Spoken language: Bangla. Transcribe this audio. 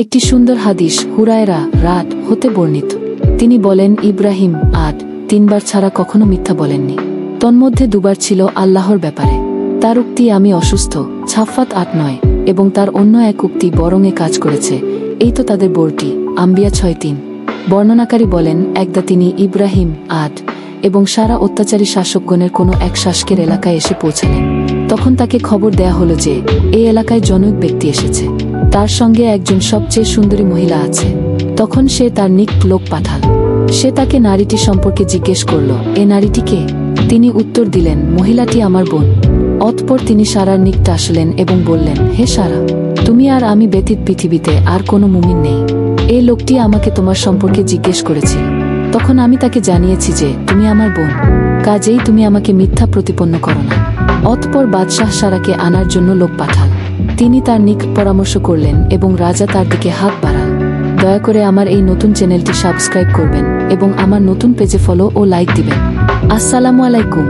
একটি সুন্দর হাদিস হুরায়রা রাত হতে বর্ণিত। তিনি বলেন, ইব্রাহিম 3বার ছাড়া কখনো মিথ্যা বলেননি। তন্মধ্যে 2বার ছিল আল্লাহর ব্যাপারে। তার উক্তি আমি অসুস্থ 8:9 এবং তার অন্য এক উক্তি বরং এ কাজ করেছে, এই তো তাদের বোরটি আম্বিয়া 6:3। বর্ণনাকারী বলেন, একদা তিনি ইব্রাহিম এবং সারা অত্যাচারী শাসকগণের কোনো এক শাসকের এলাকায় এসে পৌঁছালেন। তখন তাকে খবর দেয়া হলো যে এই এলাকায় জনৈক ব্যক্তি এসেছে, তার সঙ্গে একজন সবচেয়ে সুন্দরী মহিলা আছে। তখন সে তার নিকট লোক পাঠাল। সে তাকে নারীটি সম্পর্কে জিজ্ঞেস করল, এ নারীটি কে? তিনি উত্তর দিলেন, মহিলাটি আমার বোন। অতঃপর তিনি সারার নিকট আসলেন এবং বললেন, হে সারা, তুমি আর আমি ব্যতীত পৃথিবীতে আর কোনো মুমিন নেই। এই লোকটি আমাকে তোমার সম্পর্কে জিজ্ঞেস করেছিল। তখন আমি তাকে জানিয়েছি যে তুমি আমার বোন, কাজেই তুমি আমাকে মিথ্যা প্রতিপন্ন করো না। অতঃপর বাদশাহ সারাকে আনার জন্য লোক পাঠাল। তিনি তার নিকট পরামর্শ করলেন এবং রাজা তার দিকে হাত বাড়াল। দয়া করে আমার এই নতুন চ্যানেলটি সাবস্ক্রাইব করবেন এবং আমার নতুন পেজে ফলো ও লাইক দিবেন। আসসালামু আলাইকুম।